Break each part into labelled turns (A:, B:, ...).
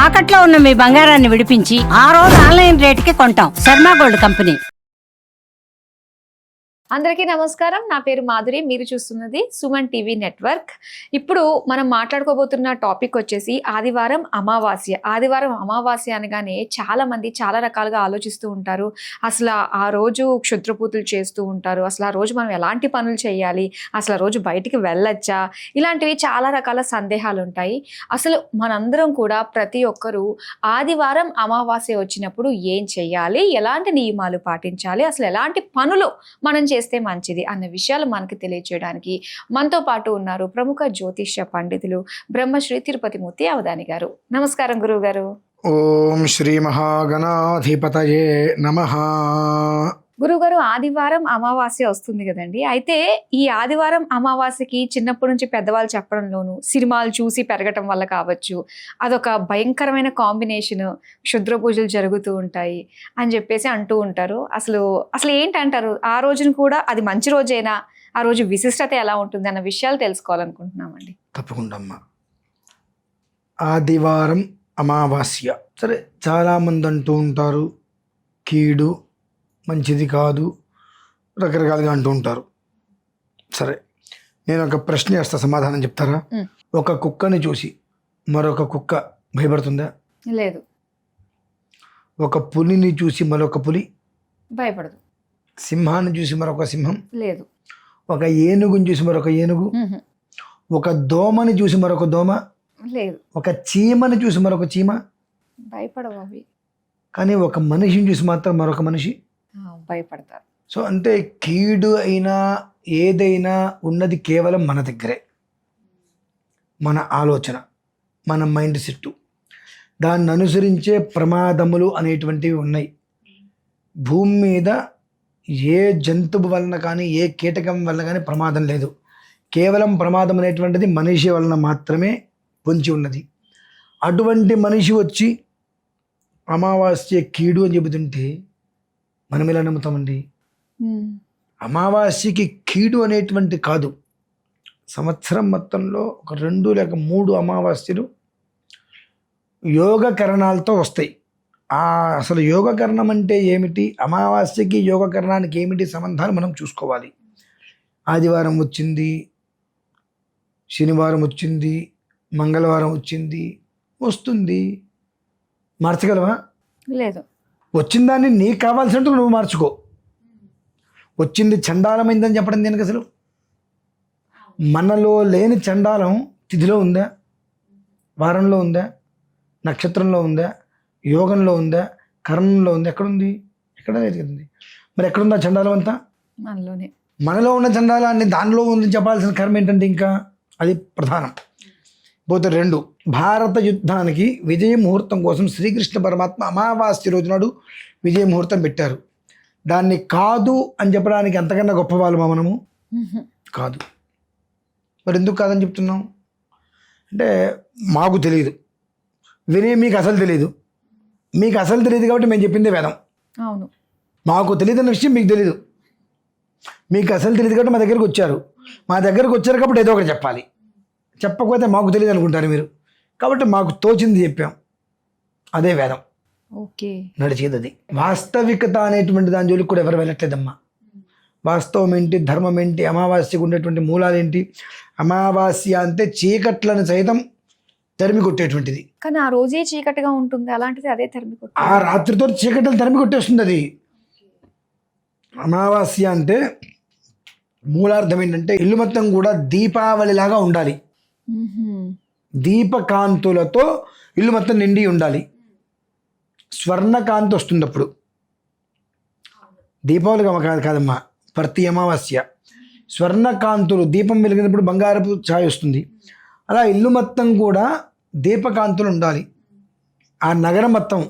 A: తాకట్లో ఉన్న మీ బంగారాన్ని విడిపించి ఆ రోజు ఆన్లైన్ రేటుకి కొంటాం. Sharma gold company.
B: అందరికీ నమస్కారం. నా పేరు మాధురి. మీరు చూస్తున్నది సుమన్ టీవీ నెట్వర్క్. ఇప్పుడు మనం మాట్లాడుకోబోతున్న టాపిక్ వచ్చేసి ఆదివారం అమావాస్య. ఆదివారం అమావాస్య అనగానే చాలా మంది చాలా రకాలుగా ఆలోచిస్తూ ఉంటారు. అసలు ఆ రోజు క్షుద్రపూతులు చేస్తూ ఉంటారు. అసలు ఆ రోజు మనం ఎలాంటి పనులు చేయాలి, అసలు ఆ రోజు బయటికి వెళ్ళొచ్చా, ఇలాంటివి చాలా రకాల సందేహాలు ఉంటాయి. అసలు మనందరం కూడా ప్రతి ఒక్కరూ ఆదివారం అమావాస్య వచ్చినప్పుడు ఏం చేయాలి, ఎలాంటి నియమాలు పాటించాలి, అసలు ఎలాంటి పనులు మనం చేస్తే మంచిది అన్న విషయాలు మనకి తెలియజేయడానికి మనతో పాటు ఉన్నారు ప్రముఖ జ్యోతిష్య పండితులు బ్రహ్మశ్రీ తిరుపతి మూర్తి అవధాని గారు. నమస్కారం గురువు గారు.
C: ఓం శ్రీ మహాగణాధిపతయే నమః.
B: గురువుగారు, ఆదివారం అమావాస్య వస్తుంది కదండి. అయితే ఈ ఆదివారం అమావాస్యకి చిన్నప్పటి నుంచి పెద్దవాళ్ళు చెప్పడంలోను, సినిమాలు చూసి పెరగటం వల్ల కావచ్చు, అదొక భయంకరమైన కాంబినేషన్, క్షుద్ర పూజలు జరుగుతూ ఉంటాయి అని చెప్పేసి అంటూ ఉంటారు. అసలు అసలు ఏంటంటారు? ఆ రోజున కూడా అది మంచి రోజేనా, ఆ రోజు విశిష్టత ఎలా ఉంటుంది అన్న విషయాలు తెలుసుకోవాలనుకుంటున్నామండి.
C: తప్పకుండా అమ్మా. ఆదివారం అమావాస్య, సరే, చాలామంది అంటూ ఉంటారు కీడు, మంచిది కాదు, రకరకాలుగా అంటూ ఉంటారు. సరే, నేను ఒక ప్రశ్న వేస్తా, సమాధానం చెప్తారా? ఒక కుక్కని చూసి మరొక కుక్క భయపడుతుందా?
B: లేదు.
C: ఒక పులిని చూసి మరొక పులి
B: భయపడదు.
C: సింహాన్ని చూసి మరొక సింహం
B: లేదు.
C: ఒక ఏనుగుని చూసి మరొక ఏనుగు, ఒక దోమని చూసి మరొక దోమ
B: లేదు.
C: ఒక చీమని చూసి మరొక చీమ
B: భయపడవు అవి.
C: కానీ ఒక మనిషిని చూసి మాత్రం మరొక మనిషి
B: భయపడతారు.
C: సో అంటే కీడు అయినా ఏదైనా ఉన్నది కేవలం మన దగ్గరే, మన ఆలోచన, మన మైండ్ సెట్. దాన్ని అనుసరించే ప్రమాదములు అనేటువంటివి ఉన్నాయి. భూమి మీద ఏ జంతువు వలన కానీ ఏ కీటకం వలన కానీ ప్రమాదం లేదు. కేవలం ప్రమాదం అనేటువంటిది మనిషి వలన మాత్రమే పొంచి ఉన్నది. అటువంటి మనిషి వచ్చి అమావాస్య కీడు అని చెబుతుంటే మనం ఎలా నమ్ముతామండి? అమావాస్యకి కీడు అనేటువంటి కాదు. సంవత్సరం మొత్తంలో ఒక 2 లేక 3 అమావాస్యలు యోగకరణాలతో వస్తాయి. అసలు యోగకరణం అంటే ఏమిటి, అమావాస్యకి యోగకరణానికి ఏమిటి సంబంధాలు మనం చూసుకోవాలి. ఆదివారం వచ్చింది, శనివారం వచ్చింది, మంగళవారం వచ్చింది, వస్తుంది, మార్చగలవా?
B: లేదు.
C: వచ్చిన దాన్ని నీకు కావాల్సినట్టు నువ్వు మార్చుకో. వచ్చింది చండాలమైందని చెప్పడం దేనికి? అసలు మనలో లేని చండాలం తిథిలో ఉందా, వారంలో ఉందా, నక్షత్రంలో ఉందా, యోగంలో ఉందా, కరణంలో ఉందా? ఎక్కడుంది? ఎక్కడ లేదు కదండి. మరి ఎక్కడుందా చండాలం అంతా?
B: మనలోనే.
C: మనలో ఉన్న చండాలాన్ని దానిలో ఉందని చెప్పాల్సిన కర్మ ఏంటంటే ఇంకా అది ప్రధానం. పోతే 2, భారత యుద్ధానికి విజయ ముహూర్తం కోసం శ్రీకృష్ణ పరమాత్మ అమావాస్య రోజు నాడు విజయ ముహూర్తం పెట్టారు. దాన్ని కాదు అని చెప్పడానికి అంతకన్నా గొప్పవాళ్ళమా మనము? కాదు. మరి ఎందుకు కాదని చెప్తున్నాం అంటే మాకు తెలియదు, వినే మీకు అసలు తెలియదు. మీకు అసలు తెలియదు కాబట్టి మేము చెప్పిందే వేదం.
B: అవును.
C: మాకు తెలియదు అన్న విషయం మీకు తెలియదు. మీకు అసలు తెలియదు కాబట్టి మా దగ్గరకు వచ్చారు. మా దగ్గరకు వచ్చారు కాబట్టి ఏదో ఒకటి చెప్పాలి. చెప్పకపోతే మాకు తెలియదు అనుకుంటారు మీరు. కాబట్టి మాకు తోచింది చెప్పాం, అదే వేదం.
B: ఓకే.
C: నడిచేది అది. వాస్తవికత అనేటువంటి దాని జోలికి కూడా ఎవరు వెళ్ళట్లేదమ్మా. వాస్తవం ఏంటి, ధర్మం ఏంటి, అమావాస్యకు ఉండేటువంటి మూలాలు ఏంటి? అమావాస్య అంటే చీకట్లను సైతం తరిమి కొట్టేటువంటిది.
B: కానీ ఆ రోజే చీకటిగా ఉంటుంది, అలాంటిది అదే తరిమి కొట్టు.
C: ఆ రాత్రితో చీకట్లను తరిమి కొట్టేస్తుంది అది. అమావాస్య అంటే మూలార్థం ఏంటంటే ఇల్లు మొత్తం కూడా దీపావళిలాగా ఉండాలి. దీపకాంతులతో ఇల్లు మొత్తం నిండి ఉండాలి. స్వర్ణకాంతి వస్తుంది అప్పుడు. దీపావళి కాదమ్మా, ప్రతి అమావాస్య స్వర్ణకాంతులు, దీపం వెలిగినప్పుడు బంగారపు ఛాయ్ వస్తుంది. అలా ఇల్లు మొత్తం కూడా దీపకాంతులు ఉండాలి. ఆ నగరం మొత్తం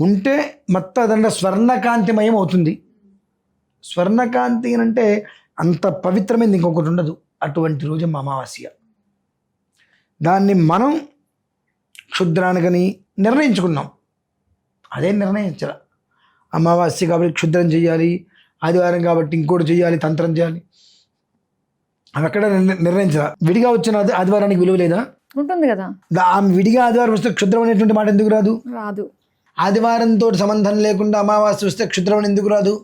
C: ఉంటే మొత్తం అదంటే స్వర్ణకాంతిమయం అవుతుంది. స్వర్ణకాంతి అంటే అంత పవిత్రమైనది ఇంకొకటి ఉండదు. అటువంటి రోజు అమావాస్య. దాన్ని మనం క్షుద్రానికని నిర్ణయించుకున్నాం. అదే నిర్ణయించాల. అమావాస్య కాబట్టి క్షుద్రం చేయాలి, ఆదివారం కాబట్టి ఇంకోటి చేయాలి, తంత్రం చేయాలి, అవి అక్కడ నిర్ణయించాల. విడిగా వచ్చిన ఆదివారానికి విలువ లేదా?
B: ఉంటుంది కదా.
C: ఆమె విడిగా ఆదివారం వస్తే క్షుద్రం అనేటువంటి మాట ఎందుకు రాదు?
B: రాదు.
C: ఆదివారంతో సంబంధం లేకుండా అమావాస్య వస్తే క్షుద్రం అని ఎందుకు రాదు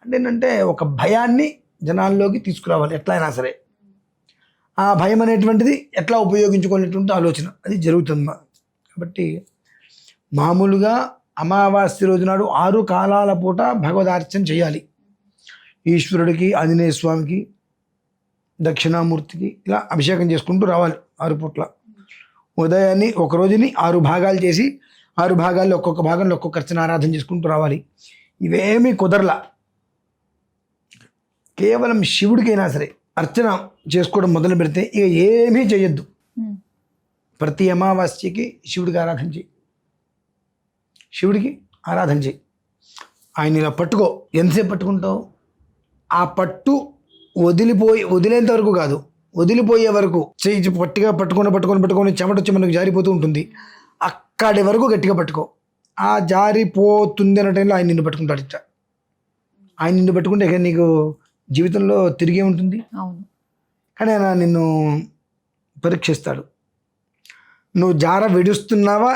C: అంటే ఏంటంటే ఒక భయాన్ని జనాల్లోకి తీసుకురావాలి ఎట్లయినా సరే. ఆ భయం అనేటువంటిది ఎట్లా ఉపయోగించుకునేటువంటి ఆలోచన అది జరుగుతుంది. కాబట్టి మామూలుగా అమావాస్య రోజు నాడు 6 కాలాల పూట భగవదార్చన చేయాలి. ఈశ్వరుడికి, ఆంజనేయ స్వామికి, దక్షిణామూర్తికి ఇలా అభిషేకం చేసుకుంటూ రావాలి 6 పూట్ల. ఉదయాన్ని ఒక రోజుని 6 భాగాలు చేసి 6 భాగాల్లో ఒక్కొక్క భాగంలో ఒక్కొక్క అర్చన ఆరాధన చేసుకుంటూ రావాలి. ఇవేమీ కుదరలా, కేవలం శివుడికైనా సరే అర్చన చేసుకోవడం మొదలు పెడితే ఇక ఏమీ చేయొద్దు. ప్రతి అమావాస్యకి శివుడికి ఆరాధన చేయి, శివుడికి ఆరాధన చేయి. ఆయన ఇలా పట్టుకో. ఎంతసేపు పట్టుకుంటావు? ఆ పట్టు వదిలేంత వరకు కాదు, వదిలిపోయే వరకు చేయి పట్టిగా పట్టుకొని చెమట వచ్చి మనకు జారిపోతూ ఉంటుంది. అక్కడి వరకు గట్టిగా పట్టుకో. ఆ జారిపోతుంది అన్న టైంలో ఆయన నిన్ను పట్టుకుంటాడు. ఇట్లా ఆయన నిన్ను పట్టుకుంటే ఇక నీకు జీవితంలో తిరిగే ఉంటుంది.
B: అవును.
C: కానీ ఆయన నిన్ను పరీక్షిస్తాడు. నువ్వు జార విడుస్తున్నావా,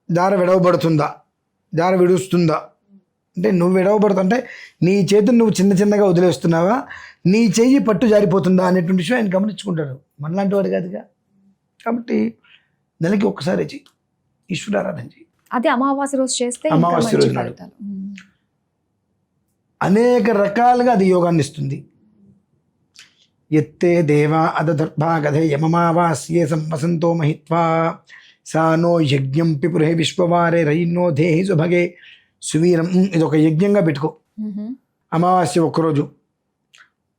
C: జార విడవబడుతుందా, జార విడుస్తుందా అంటే నువ్వు విడవబడుతుంటే నీ చేతిని నువ్వు చిన్నగా వదిలేస్తున్నావా, నీ చెయ్యి పట్టు జారిపోతుందా అనేటువంటి విషయం ఆయన గమనించుకుంటాడు. మనలాంటి వాడు కాదుగా. కాబట్టి నెలకి ఒక్కసారి చెయ్యి, ఈశ్వరారాధన చెయ్యి.
B: అది అమావాస్య రోజు చేస్తే
C: అమావాస్య రోజు నాడు అనేక రకాలుగా అది యోగాన్ని ఇస్తుంది. ఎత్తే దేవా అదర్భాగధే యమమావాస్యే సంవసంతో మహిత్వా సానో యజ్ఞం పిపురే విశ్వవారే రైనో దేహి సుభగే సువీరం. ఇది ఒక యజ్ఞంగా పెట్టుకో. అమావాస్య ఒక్కరోజు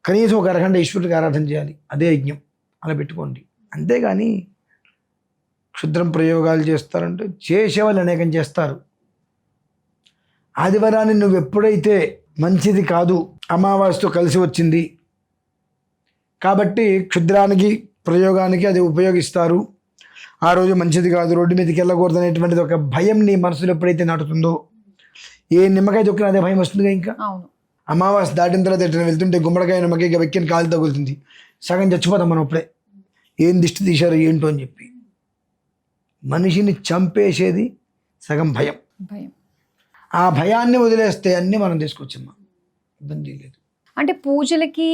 C: కనీసం ఒక అరగంట ఈశ్వరుడికి ఆరాధన చేయాలి, అదే యజ్ఞం. అలా పెట్టుకోండి. అంతేగాని క్షుద్రం ప్రయోగాలు చేస్తారంటే చేసేవాళ్ళు అనేకం చేస్తారు. ఆదివారాన్ని నువ్వు ఎప్పుడైతే మంచిది కాదు, అమావాస్యతో కలిసి వచ్చింది కాబట్టి క్షుద్రానికి ప్రయోగానికి అది ఉపయోగిస్తారు, ఆ రోజు మంచిది కాదు, రోడ్డు మీదకి వెళ్ళకూడదు అనేటువంటిది ఒక భయం నీ మనసులో ఎప్పుడైతే నాటుతుందో, ఏ నిమ్మకాయ దొక్కిన అదే భయం వస్తుందిగా. ఇంకా అమావాస్య దాటిన తర్వాత ఎట్లా వెళ్తుంటే గుమ్మడికాయ నిమ్మకాయ వెక్కిన కాలు తగులుతుంది, సగం చచ్చిపోతాం మనం అప్పుడే. ఏం దిష్టి తీశారు ఏంటో అని చెప్పి. మనిషిని చంపేసేది సగం భయం. ఆ భయాన్ని వదిలేస్తే అన్నీ మనం తీసుకొచ్చమ్మా, ఇబ్బంది లేదు.
B: అంటే పూజలకి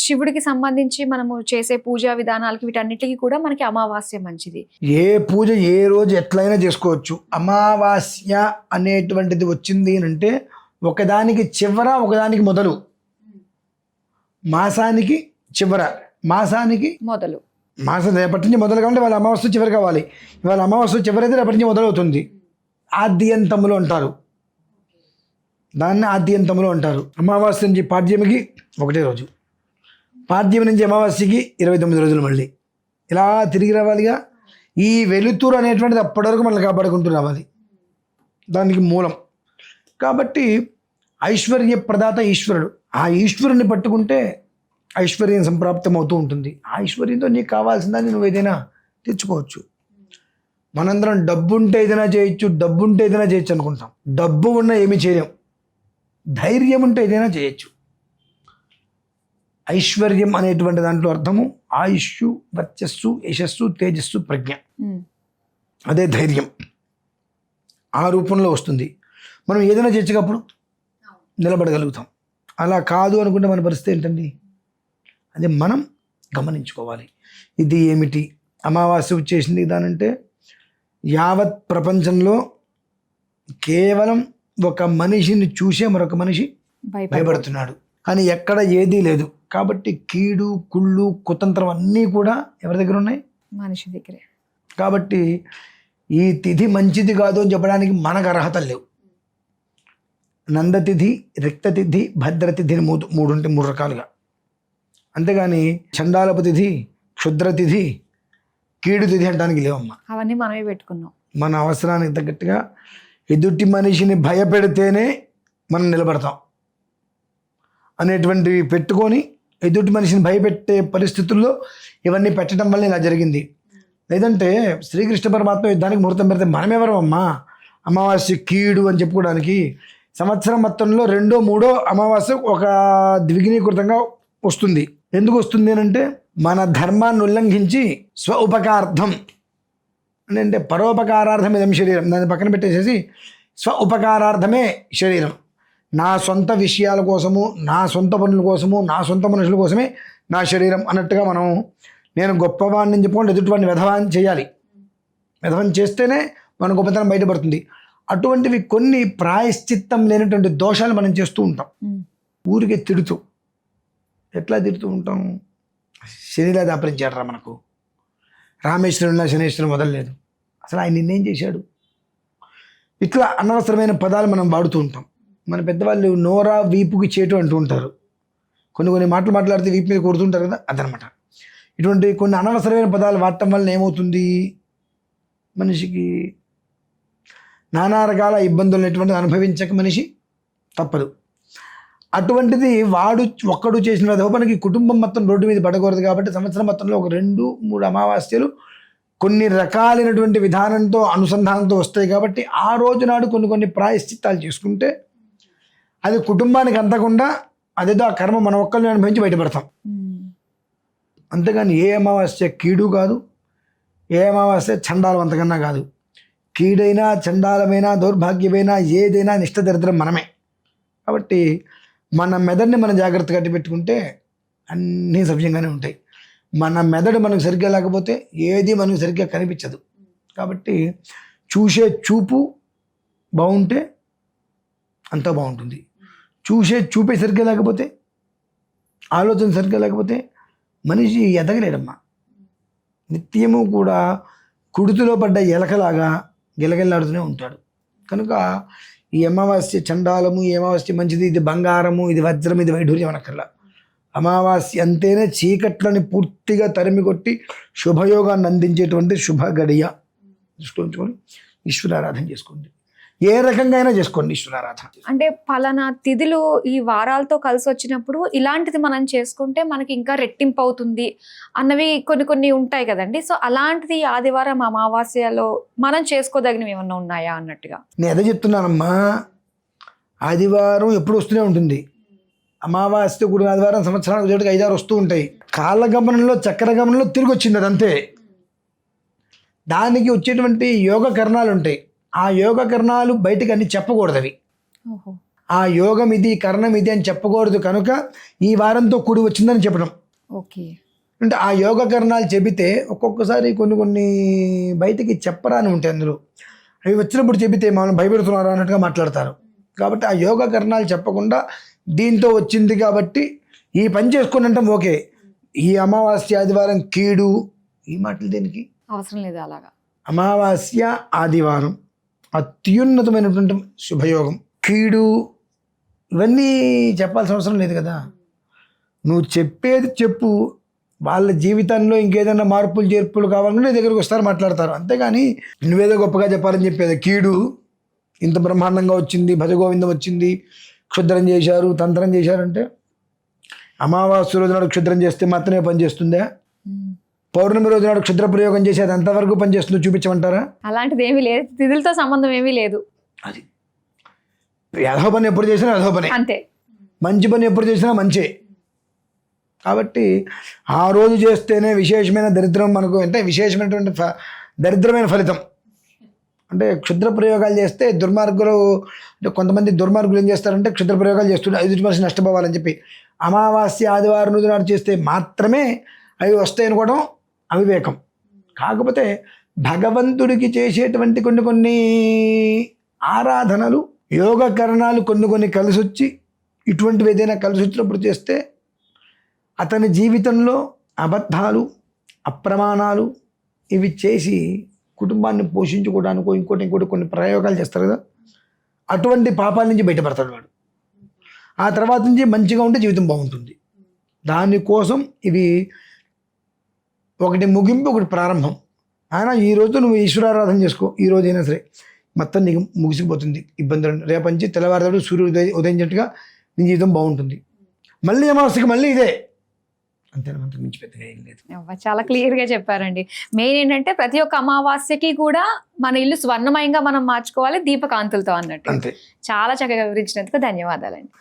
B: శివుడికి సంబంధించి మనము చేసే పూజా విధానాలకి వీటన్నిటికీ కూడా మనకి అమావాస్య మంచిది.
C: ఏ పూజ ఏ రోజు ఎట్లయినా చేసుకోవచ్చు. అమావాస్య అనేటువంటిది వచ్చింది అంటే ఒకదానికి చివర ఒకదానికి మొదలు. మాసానికి చివర, మాసానికి
B: మొదలు.
C: మాసం రేపటి నుంచి మొదలు కావాలంటే వాళ్ళ అమావాస్య చివరి కావాలి. ఇవాళ అమావాస్య చివరైతే రేపటి నుంచి మొదలవుతుంది. ఆద్యంతములు అంటారు దాన్ని, ఆద్యంతములు అంటారు. అమావాస్య నుంచి పాడ్యమికి ఒకటే రోజు, పాడ్యమి నుంచి అమావాస్యకి 29 రోజులు, మళ్ళీ ఇలా తిరిగి రావాలిగా. ఈ వెలుతురు అనేటువంటిది అప్పటి వరకు మనల్ని కాపాడుకుంటూ రావాలి, దానికి మూలం. కాబట్టి ఐశ్వర్య ప్రదాత ఈశ్వరుడు. ఆ ఈశ్వరుని పట్టుకుంటే ఐశ్వర్యం సంప్రాప్తం అవుతూ ఉంటుంది. ఆ ఐశ్వర్యంతో నీకు కావాల్సిందని నువ్వు ఏదైనా తెచ్చుకోవచ్చు. మనందరం డబ్బు ఉంటే ఏదైనా చేయొచ్చు, డబ్బు ఉంటే ఏదైనా చేయొచ్చు అనుకుంటాం. డబ్బు ఉన్నా ఏమీ చేయలేం. ధైర్యం ఉంటే ఏదైనా చేయొచ్చు. ఐశ్వర్యం అనేటువంటి దాంట్లో అర్థము ఆయుష్, వర్చస్సు, యశస్సు, తేజస్సు, ప్రజ్ఞ. అదే ధైర్యం. ఆ రూపంలో వస్తుంది. మనం ఏదైనా చేర్చకప్పుడు నిలబడగలుగుతాం. అలా కాదు అనుకుంటే మన పరిస్థితి ఏంటండి? అది మనం గమనించుకోవాలి. ఇది ఏమిటి అమావాస్య వచ్చేసింది దానంటే, యావత్ ప్రపంచంలో కేవలం ఒక మనిషిని చూసే మరొక మనిషి భయపడుతున్నాడు, కానీ ఎక్కడ ఏదీ లేదు. కాబట్టి కీడు, కుళ్ళు, కుతంత్రం అన్నీ కూడా ఎవరి దగ్గర ఉన్నాయి?
B: మనిషి దగ్గరే.
C: కాబట్టి ఈ తిథి మంచిది కాదు అని చెప్పడానికి మనకు అర్హతలు లేవు. నందతిథి, రిక్తతిథి, భద్రతిథి అని మూడు ఉంటాయి, 3 రకాలుగా. అంతేగాని చండాలపు తిథి, క్షుద్రతిథి, కీడు తిథి అంటానికి లేవమ్మా.
B: అవన్నీ మనమే పెట్టుకున్నాం.
C: మన అవసరానికి తగ్గట్టుగా ఎదుటి మనిషిని భయపెడితేనే మనం నిలబడతాం అనేటువంటివి పెట్టుకొని, ఎదుటి మనిషిని భయపెట్టే పరిస్థితుల్లో ఇవన్నీ పెట్టడం వల్ల ఇలా జరిగింది. లేదంటే శ్రీకృష్ణ పరమాత్మ యుద్ధానికి ముహూర్తం పెడితే మనమెవరం అమ్మా అమావాస్య కీడు అని చెప్పుకోవడానికి? సంవత్సరం మొత్తంలో 2వ 3వ అమావాస్య ఒక ద్విగుణీకృతంగా వస్తుంది. ఎందుకు వస్తుంది అని అంటే మన ధర్మాన్ని ఉల్లంఘించి స్వ ఉపకార్థం అంటే పరోపకారార్థం ఇదం శరీరం, దాన్ని పక్కన పెట్టేసేసి స్వ ఉపకారార్థమే శరీరం, నా సొంత విషయాల కోసము, నా సొంత పనుల కోసము, నా సొంత మనుషుల కోసమే నా శరీరం అన్నట్టుగా మనం నేను గొప్పవాడిని చెప్పుకుంటే ఎదుటివాడిని వెధవాన్ని చేయాలి. వెధవాన్ని చేస్తేనే మన గొప్పతనం బయటపడుతుంది. అటువంటివి కొన్ని ప్రాయశ్చిత్తం లేనటువంటి దోషాలు మనం చేస్తూ ఉంటాం. ఊరికే తిడుతూ, ఎట్లా తిడుతూ ఉంటాం? శనిలా దాపరించాడు రా మనకు, రామేశ్వరంలో శనేశ్వరం వదలలేదు, అసలు ఆయన నిన్నేం చేశాడు, ఇట్లా అనవసరమైన పదాలు మనం వాడుతూ ఉంటాం. మన పెద్దవాళ్ళు నోరా వీపుకి చేటు అంటూ ఉంటారు. కొన్ని మాటలు మాట్లాడితే వీపు మీద కొడుతుంటారు కదా, అదనమాట. ఇటువంటి కొన్ని అనవసరమైన పదాలు వాడటం వల్ల ఏమవుతుంది, మనిషికి నానా రకాల ఇబ్బందులు ఎటువంటిది అనుభవించక మనిషి తప్పదు. అటువంటిది వాడు ఒక్కడు చేసిన మనకి కుటుంబం మొత్తం రోడ్డు మీద పడకూడదు. కాబట్టి సంవత్సరం మొత్తంలో ఒక 2-3 అమావాస్యలు కొన్ని రకాలైనటువంటి విధానంతో అనుసంధానంతో వస్తాయి. కాబట్టి ఆ రోజు నాడు కొన్ని ప్రాయశ్చిత్తాలు చేసుకుంటే అది కుటుంబానికి అందకుండా అదేదో ఆ కర్మ మన ఒక్కరిని అనుభవించి బయటపడతాం. అంతేగాని ఏ అమావాస్య కీడు కాదు, ఏ అమావాస్య చండాలవంతకన్నా కాదు. కీడైనా చండాలమైనా దౌర్భాగ్యమైనా ఏదైనా నిష్ట దరిద్రం మనమే. కాబట్టి మన మెదడుని మనం జాగ్రత్తగా పెట్టుకుంటే అన్నీ సవ్యంగానే ఉంటాయి. మన మెదడు మనకు సరిగ్గా లేకపోతే ఏది మనకు సరిగ్గా కనిపించదు. కాబట్టి చూసే చూపు బాగుంటే అంతా బాగుంటుంది. చూపే సరిగ్గా లేకపోతే, ఆలోచన సరిగ్గా లేకపోతే మనిషి ఎదగలేడమ్మా. నిత్యము కూడా కుడితిలో పడ్డ ఎలకలాగా గిలగిల్లాడుతూనే ఉంటాడు. కనుక ఈ అమావాస్య చండాలము, ఈ అమావాస్య మంచిది, ఇది బంగారము, ఇది వజ్రం, ఇది వైఢూర్యం అనక్కర్లా. అమావాస్య అంటేనే చీకట్లని పూర్తిగా తరిమి కొట్టి శుభయోగాన్ని అందించేటువంటి శుభ గడియ. దృష్టించుకొని ఈశ్వరారాధన చేసుకోండి. ఏ రకంగా అయినా చేసుకోండి ఈశ్వరారాధన.
B: అంటే పలానా తిథులు ఈ వారాలతో కలిసి వచ్చినప్పుడు ఇలాంటిది మనం చేసుకుంటే మనకి ఇంకా రెట్టింపు అవుతుంది అన్నవి కొన్ని ఉంటాయి కదండి. సో అలాంటిది ఆదివారం అమావాస్యలో మనం చేసుకోదగినవి ఏమన్నా ఉన్నాయా అన్నట్టుగా
C: నేను అదే చెప్తున్నానమ్మా. ఆదివారం ఎప్పుడు వస్తూనే ఉంటుంది. అమావాస్య కూడా ఆదివారం సంవత్సరానికి ఒకటికి 5-6 వస్తూ ఉంటాయి. కాలగమనంలో చక్ర గమనంలో తిరిగి వచ్చింది అదంతే. దానికి వచ్చేటువంటి యోగ కరణాలు ఉంటాయి. ఆ యోగ కరణాలు బయటకు అన్ని చెప్పకూడదు. అవి ఆ యోగం ఇది, కరణం ఇది అని చెప్పకూడదు. కనుక ఈ వారంతో కూడి వచ్చిందని చెప్పడం.
B: ఓకే.
C: అంటే ఆ యోగ కరణాలు చెబితే ఒక్కొక్కసారి కొన్ని బయటికి చెప్పరాని ఉంటాయి. అందులో అవి వచ్చినప్పుడు చెబితే మనం భయపెడుతున్నారు అన్నట్టుగా మాట్లాడతారు. కాబట్టి ఆ యోగ కరణాలు చెప్పకుండా దీంతో వచ్చింది కాబట్టి ఈ పని చేసుకుని అంటాం. ఓకే, ఈ అమావాస్య ఆదివారం కీడు, ఈ మాటలు దేనికి
B: అవసరం లేదు. అలాగా
C: అమావాస్య ఆదివారం అత్యున్నతమైనటువంటి శుభయోగం, కీడు ఇవన్నీ చెప్పాల్సిన అవసరం లేదు కదా. నువ్వు చెప్పేది చెప్పు. వాళ్ళ జీవితంలో ఇంకేదైనా మార్పులు చేర్పులు కావాలంటే నీ దగ్గరకు వస్తారు, మాట్లాడతారు. అంతేగాని నువ్వేదో గొప్పగా చెప్పాలని చెప్పేది. కీడు ఇంత బ్రహ్మాండంగా వచ్చింది, భజగోవిందం వచ్చింది, క్షుద్రం చేశారు, తంత్రం చేశారంటే అమావాస్య రోజు నాడు క్షుద్రం చేస్తే మాత్రమే పనిచేస్తుందా? పౌర్ణమి రోజు నాడు క్షుద్ర ప్రయోగం చేసి అది ఎంతవరకు పనిచేస్తుందో చూపించమంటారా?
B: అలాంటిది ఏమీ లేదు. తిథులతో సంబంధం ఏమీ లేదు.
C: అది అధో పని ఎప్పుడు చేసినా అధో పని,
B: అంతే.
C: మంచి పని ఎప్పుడు చేసినా మంచే. కాబట్టి ఆ రోజు చేస్తేనే విశేషమైన దరిద్రం మనకు, అంటే విశేషమైనటువంటి దరిద్రమైన ఫలితం. అంటే క్షుద్ర ప్రయోగాలు చేస్తే దుర్మార్గులు, అంటే కొంతమంది దుర్మార్గులు ఏం చేస్తారంటే క్షుద్ర ప్రయోగాలు చేస్తుంటారు ఎదుటి మనిషి నష్టపోవాలని చెప్పి. అమావాస్య ఆదివారం రోజు నాడు చేస్తే మాత్రమే అవి వస్తాయి అనుకోవడం అవివేకం. కాకపోతే భగవంతుడికి చేసేటువంటి కొన్ని ఆరాధనలు, యోగకరణాలు కొన్ని కలిసి వచ్చి, ఇటువంటివి ఏదైనా కలిసి వచ్చినప్పుడు చేస్తే అతని జీవితంలో అబద్ధాలు, అప్రమాణాలు ఇవి చేసి కుటుంబాన్ని పోషించుకోవడానికో ఇంకోటి కొన్ని ప్రయోగాలు చేస్తారు కదా, అటువంటి పాపాల నుంచి బయటపడతాడు వాడు. ఆ తర్వాత నుంచి మంచిగా ఉంటే జీవితం బాగుంటుంది. దానికోసం ఇవి ఒకటి ముగింపు, ఒకటి ప్రారంభం. ఆయన ఈరోజు నువ్వు ఈశ్వరారాధన చేసుకో, ఈ రోజైనా సరే మొత్తం నీకు ముగిసిపోతుంది ఇబ్బందులు. రేపంచి తెల్లవారుదాడు సూర్యుడు ఉదయించినట్టుగా నీ జీవితం బాగుంటుంది. మళ్ళీ అమావాస్యకి మళ్ళీ ఇదే, అంతేనా, అంతకు మించి పెద్దగా ఏం లేదు.
B: చాలా క్లియర్గా చెప్పారండి. మెయిన్ ఏంటంటే ప్రతి ఒక్క అమావాస్యకి కూడా మన ఇల్లు స్వర్ణమయంగా మనం మార్చుకోవాలి దీపకాంతులతో అన్నట్టు.
C: అంతే.
B: చాలా చక్కగా వివరించినందుకు ధన్యవాదాలండి.